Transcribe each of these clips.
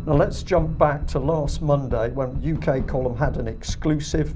Now let's jump back to last Monday when UK Column had an exclusive.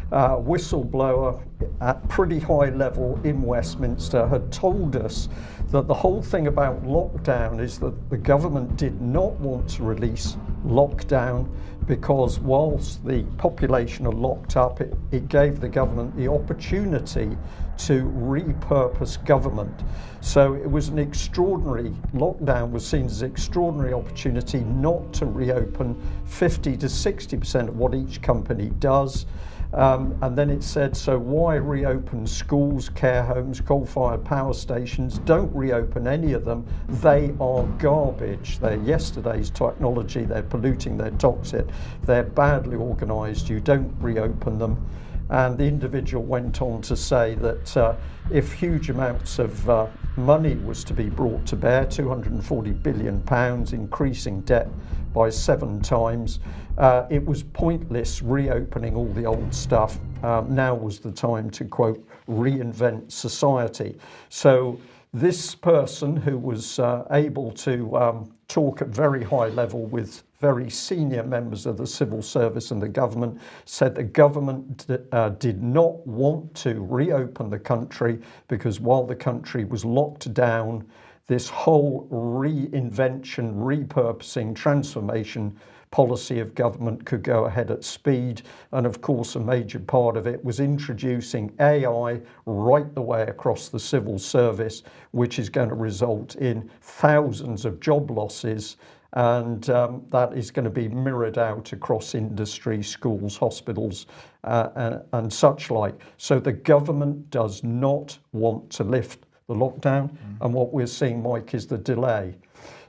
Whistleblower at pretty high level in Westminster had told us that the whole thing about lockdown is that the government did not want to release lockdown because whilst the population are locked up, it gave the government the opportunity to repurpose government. So it was an extraordinary, lockdown was seen as an extraordinary opportunity not to reopen 50 to 60% of what each company does. And then it said, so why reopen schools, care homes, coal-fired power stations? Don't reopen any of them. They are garbage. They're yesterday's technology. They're polluting. They're toxic. They're badly organised. You don't reopen them. And the individual went on to say that if huge amounts of money was to be brought to bear, £240 billion, increasing debt by 7 times, it was pointless reopening all the old stuff. Now was the time to, quote, reinvent society. So this person who was able to talk at very high level with very senior members of the civil service and the government said the government did not want to reopen the country because while the country was locked down, this whole reinvention, repurposing, transformation policy of government could go ahead at speed. And of course, a major part of it was introducing AI right the way across the civil service, which is going to result in thousands of job losses. And that is going to be mirrored out across industry, schools, hospitals, and such like. So the government does not want to lift the lockdown. And what we're seeing, Mike, is the delay.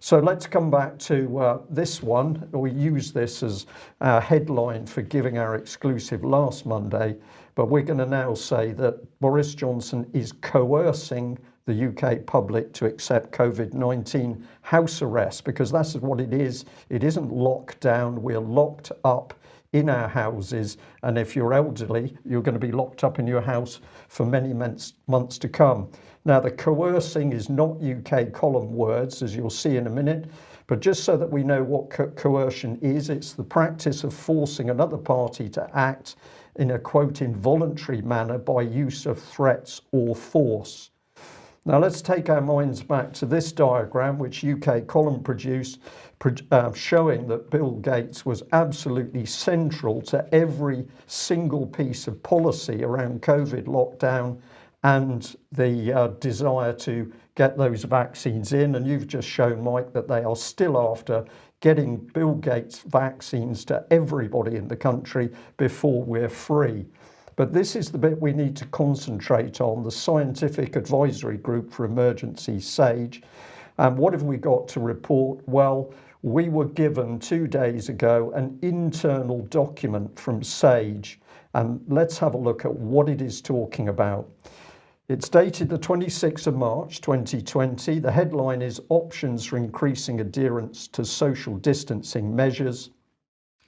So let's come back to this one. We use this as our headline for giving our exclusive last Monday, but we're going to now say that Boris Johnson is coercing the UK public to accept COVID-19 house arrest, because that's what it is. It isn't lockdown. We're locked up in our houses, and if you're elderly, you're going to be locked up in your house for many months to come. Now, the coercing is not UK column words, as you'll see in a minute, but just so that we know what coercion is, it's the practice of forcing another party to act in a, quote, involuntary manner by use of threats or force. Now let's take our minds back to this diagram which UK Column produced, showing that Bill Gates was absolutely central to every single piece of policy around COVID lockdown and the desire to get those vaccines in. And you've just shown, Mike, that they are still after getting Bill Gates vaccines to everybody in the country before we're free. But this is the bit we need to concentrate on, the Scientific Advisory Group for Emergency, SAGE. And what have we got to report? Well, we were given 2 days ago an internal document from SAGE, and let's have a look at what it is talking about. It's dated the 26th of March 2020. The headline is Options for Increasing Adherence to Social Distancing Measures.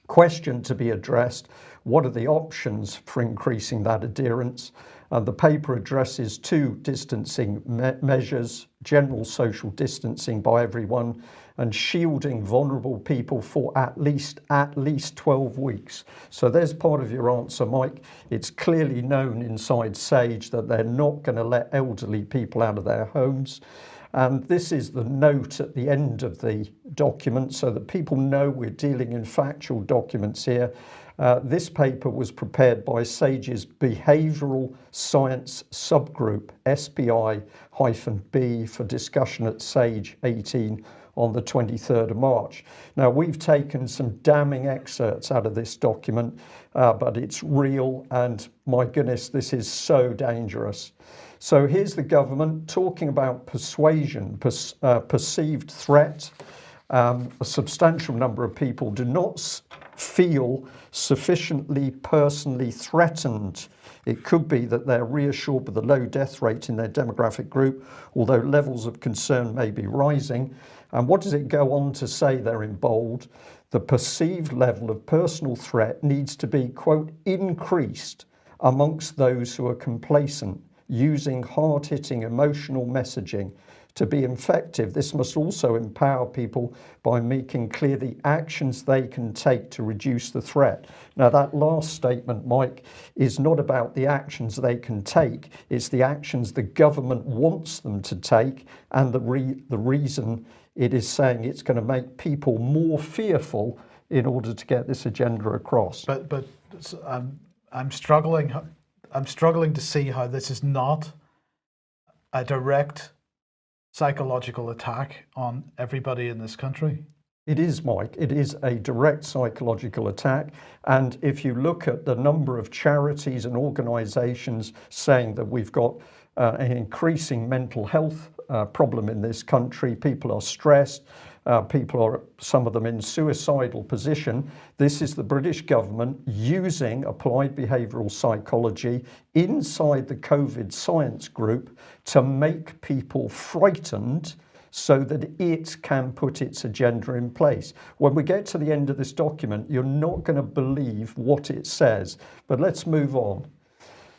Question to be addressed: what are the options for increasing that adherence? The paper addresses 2 distancing measures: general social distancing by everyone and shielding vulnerable people for at least 12 weeks. So there's part of your answer, Mike. It's clearly known inside SAGE that they're not going to let elderly people out of their homes. And this is the note at the end of the document so that people know we're dealing in factual documents here. This paper was prepared by SAGE's Behavioural Science Subgroup, SPI-B, for discussion at SAGE 18 on the 23rd of March. Now, we've taken some damning excerpts out of this document, but it's real, and my goodness, this is so dangerous. So here's the government talking about persuasion, perceived threat. A substantial number of people do not feel sufficiently personally threatened. It could be that they're reassured with the low death rate in their demographic group, although levels of concern may be rising. And what does it go on to say there in bold? The perceived level of personal threat needs to be, quote, increased amongst those who are complacent, using hard-hitting emotional messaging. to be effective, this must also empower people by making clear the actions they can take to reduce the threat. Now, that last statement, Mike, is not about the actions they can take. It's the actions the government wants them to take, and the reason it is saying it's going to make people more fearful in order to get this agenda across. But I'm struggling to see how this is not a direct psychological attack on everybody in this country. It is, Mike. It is a direct psychological attack. And if you look at the number of charities and organizations saying that we've got an increasing mental health problem in this country, people are stressed, people are, some of them in suicidal position. This is the British government using applied behavioural psychology inside the COVID science group to make people frightened so that it can put its agenda in place. When we get to the end of this document, you're not going to believe what it says. But let's move on.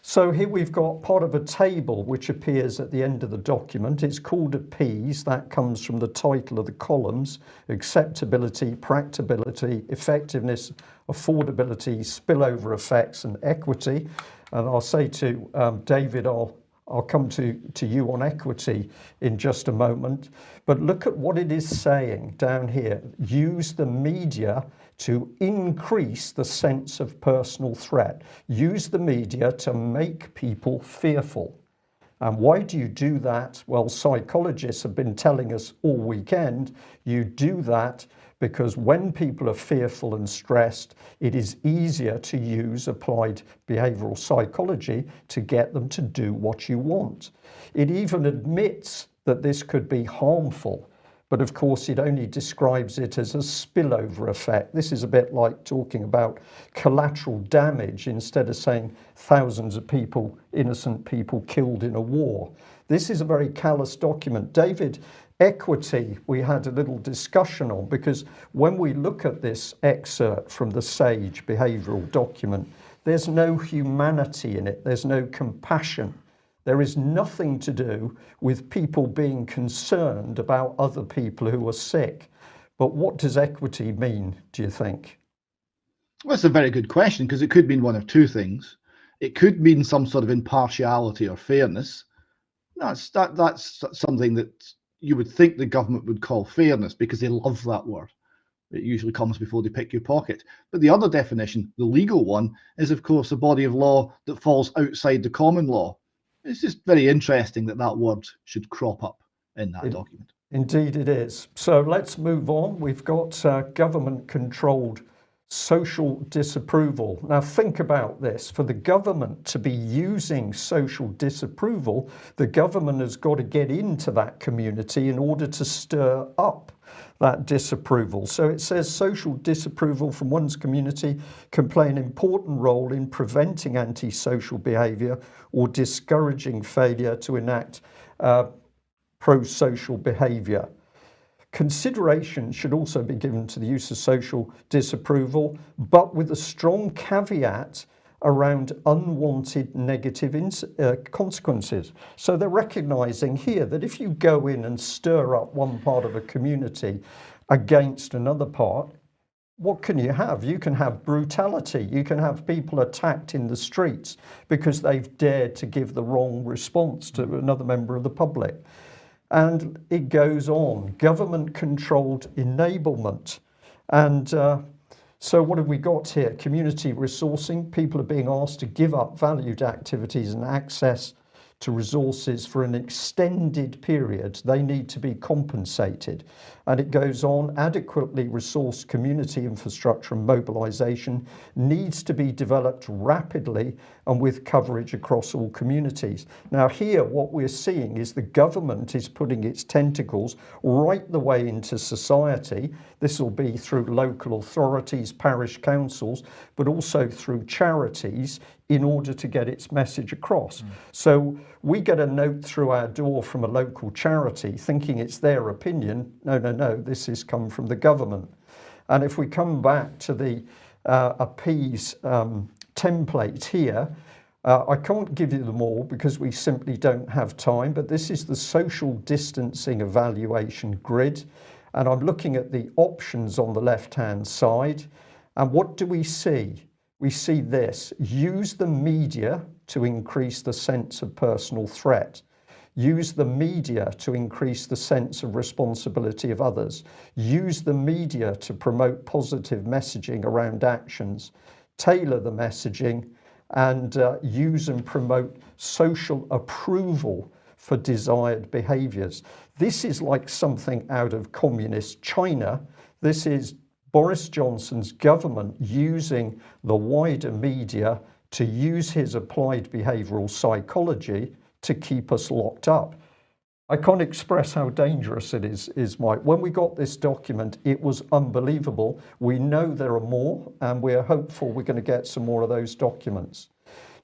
So here we've got part of a table which appears at the end of the document. It's called APEASE. That comes from the title of the columns: acceptability, practicability, effectiveness, affordability, spillover effects, and equity. And I'll say to David, I'll come to you on equity in just a moment. But look at what it is saying down here. Use the media to increase the sense of personal threat. Use the media to make people fearful. And why do you do that? Well, psychologists have been telling us all weekend, you do that because when people are fearful and stressed, it is easier to use applied behavioral psychology to get them to do what you want. It even admits that this could be harmful, but of course it only describes it as a spillover effect. This is a bit like talking about collateral damage instead of saying thousands of people, innocent people killed in a war. This is a very callous document. David, equity we had a little discussion on, because when we look at this excerpt from the SAGE behavioural document, there's no humanity in it, there's no compassion. There is nothing to do with people being concerned about other people who are sick. But what does equity mean, do you think? Well, it's a very good question, because it could mean one of two things. It could mean some sort of impartiality or fairness. That's something that you would think the government would call fairness, because they love that word. It usually comes before they pick your pocket. But the other definition, the legal one, is of course a body of law that falls outside the common law. It's just very interesting that that word should crop up in that document. Indeed it is. So let's move on. We've got government-controlled social disapproval. Now think about this. For the government to be using social disapproval, the government has got to get into that community in order to stir up that disapproval. So it says social disapproval from one's community can play an important role in preventing antisocial behaviour or discouraging failure to enact pro-social behaviour. Consideration should also be given to the use of social disapproval, but with a strong caveat around unwanted negative consequences. So they're recognizing here that if you go in and stir up one part of a community against another part, what can you have? You can have brutality. You can have people attacked in the streets because they've dared to give the wrong response to another member of the public. And it goes on, government-controlled enablement. And so what have we got here? Community resourcing. People are being asked to give up valued activities and access to resources for an extended period. They need to be compensated. And it goes on, adequately resourced community infrastructure and mobilisation needs to be developed rapidly and with coverage across all communities. Now here what we're seeing is the government is putting its tentacles right the way into society. This will be through local authorities, parish councils, but also through charities in order to get its message across. So we get a note through our door from a local charity thinking it's their opinion. No, this has come from the government. And if we come back to the APEASE template here, I can't give you them all because we simply don't have time, but this is the social distancing evaluation grid. And I'm looking at the options on the left-hand side. And what do we see? We see this: use the media to increase the sense of personal threat. Use the media to increase the sense of responsibility of others. Use the media to promote positive messaging around actions. Tailor the messaging and use and promote social approval for desired behaviours. This is like something out of communist China. This is Boris Johnson's government using the wider media to use his applied behavioural psychology to keep us locked up. I can't express how dangerous it is, Mike. When we got this document, it was unbelievable. We know there are more, and we're hopeful we're going to get some more of those documents.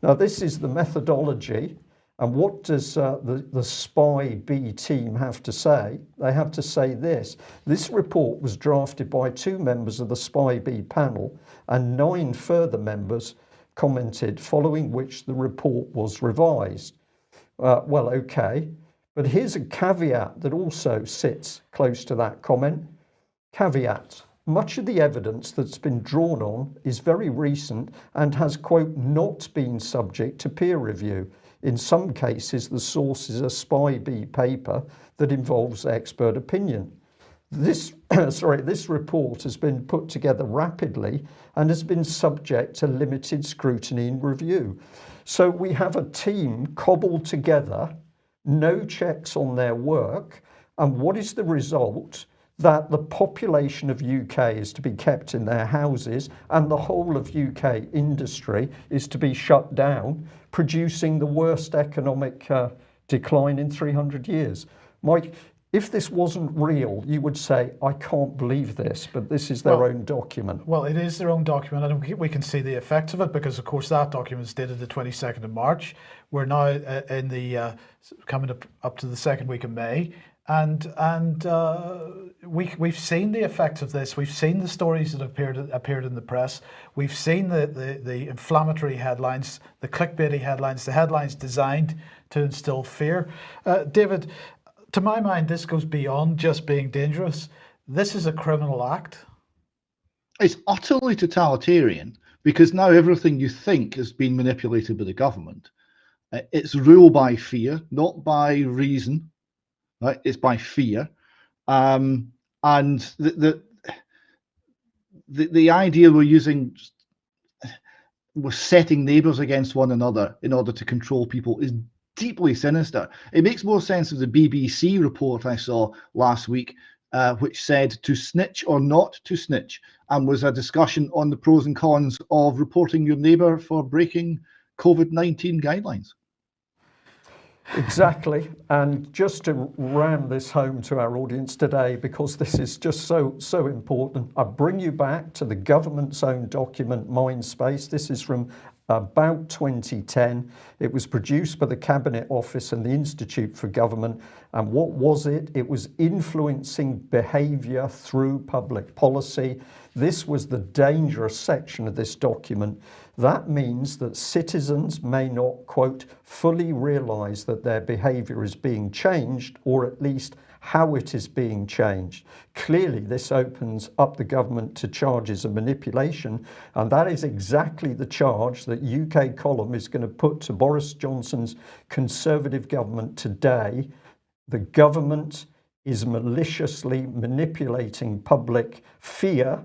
Now, this is the methodology, and what does the Spy B team have to say? They have to say this: this report was drafted by 2 members of the Spy B panel, and 9 further members commented, following which the report was revised. Well, okay. But here's a caveat that also sits close to that comment. Caveat: much of the evidence that's been drawn on is very recent and has, quote, not been subject to peer review. In some cases, the source is a Spy B paper that involves expert opinion. This report has been put together rapidly and has been subject to limited scrutiny and review. So we have a team cobbled together, no checks on their work, and what is the result? That the population of UK is to be kept in their houses and the whole of UK industry is to be shut down, producing the worst economic decline in 300 years. Mike, if this wasn't real, you would say, I can't believe this, but this is their own document. Well, it is their own document, and we can see the effects of it because, of course, that document is dated the 22nd of March. We're now in the coming up to the second week of May, and we've seen the effects of this. We've seen the stories that appeared in the press. We've seen the inflammatory headlines, the clickbaity headlines, the headlines designed to instill fear. David, to my mind, this goes beyond just being dangerous. This is a criminal act. It's utterly totalitarian because now everything you think has been manipulated by the government. It's ruled by fear, not by reason. Right? It's by fear. And the idea we're setting neighbours against one another in order to control people is deeply sinister. It makes more sense of the BBC report I saw last week, which said to snitch or not to snitch, and was a discussion on the pros and cons of reporting your neighbour for breaking COVID-19 guidelines. Exactly. And just to ram this home to our audience today, because this is just so important, I bring you back to the government's own document, Mindspace. This is from about 2010. It was produced by the Cabinet Office and the Institute for Government. And what was it? It was influencing behaviour through public policy. This was the dangerous section of this document. That means that citizens may not, quote, fully realise that their behaviour is being changed, or at least how it is being changed. Clearly, this opens up the government to charges of manipulation, and that is exactly the charge that UK Column is going to put to Boris Johnson's Conservative government today. The government is maliciously manipulating public fear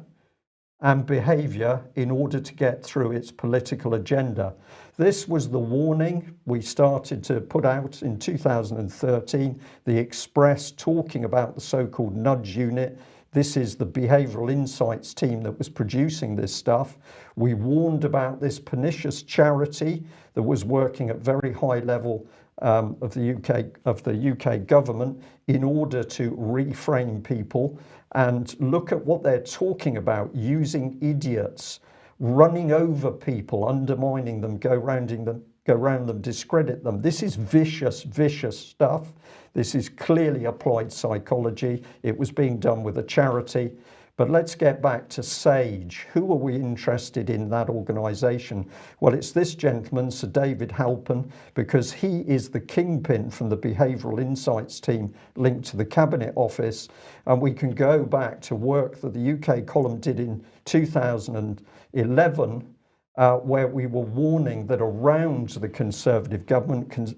and behaviour in order to get through its political agenda. This was the warning we started to put out in 2013, the Express talking about the so-called nudge unit. This is the behavioural insights team that was producing this stuff. We warned about this pernicious charity that was working at very high level of the UK government in order to reframe people and look at what they're talking about, using idiots, running over people, undermining them, go around them, discredit them. This is vicious stuff. This is clearly applied psychology. It was being done with a charity. But let's get back to SAGE. Who are we interested in that organisation? Well, it's this gentleman, Sir David Halpin, because he is the kingpin from the Behavioural Insights team linked to the Cabinet Office. And we can go back to work that the UK column did in 2011, where we were warning that around the Conservative government,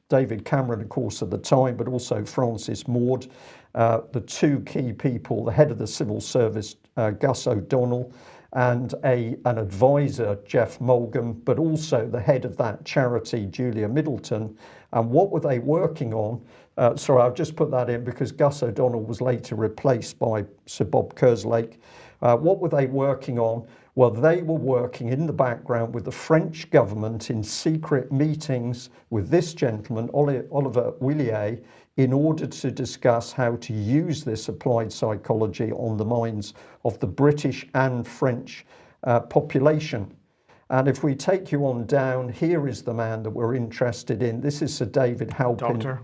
David Cameron, of course, at the time, but also Francis Maude, the two key people, the head of the civil service, Gus O'Donnell, and an advisor, Jeff Mulgam, but also the head of that charity, Julia Middleton. And what were they working on? Sorry, I'll just put that in because Gus O'Donnell was later replaced by Sir Bob Kerslake. What were they working on? Well, they were working in the background with the French government in secret meetings with this gentleman, Oliver Willier, in order to discuss how to use this applied psychology on the minds of the British and French population. And if we take you on down, here is the man that we're interested in. This is Sir David Halpin.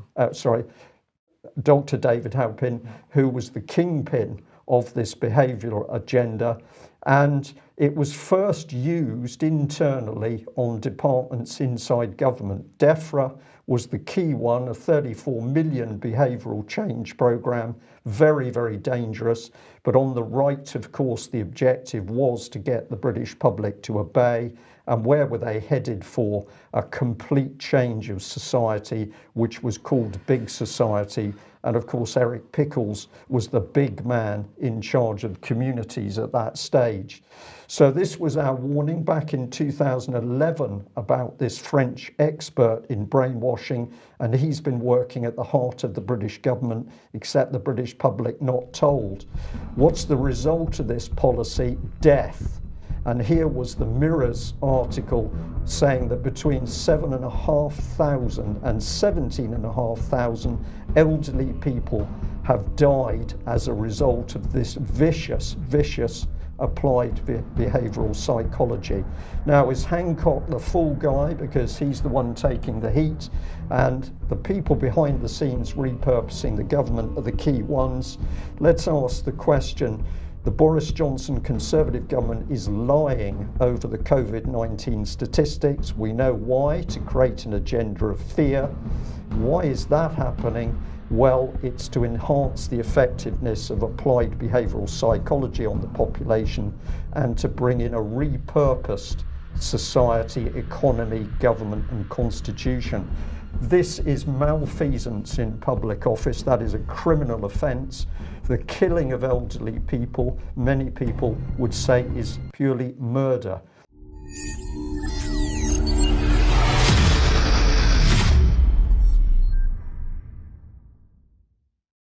Dr. David Halpin, who was the kingpin of this behavioural agenda. And it was first used internally on departments inside government. DEFRA was the key one, a 34 million behavioural change programme, very, very dangerous. But on the right, of course, the objective was to get the British public to obey. And where were they headed for? A complete change of society, which was called Big Society. And of course, Eric Pickles was the big man in charge of communities at that stage. So this was our warning back in 2011 about this French expert in brainwashing, and he's been working at the heart of the British government, except the British public not told. What's the result of this policy? Death. And here was the Mirror's article saying that between 7,500 and 17,500 elderly people have died as a result of this vicious applied behavioural psychology. Now, is Hancock the fool guy because he's the one taking the heat, and the people behind the scenes repurposing the government are the key ones? Let's ask the question. The Boris Johnson Conservative government is lying over the COVID-19 statistics. We know why, to create an agenda of fear. Why is that happening? Well, it's to enhance the effectiveness of applied behavioural psychology on the population and to bring in a repurposed society, economy, government and constitution. This is malfeasance in public office. That is a criminal offence. The killing of elderly people, many people would say, is purely murder.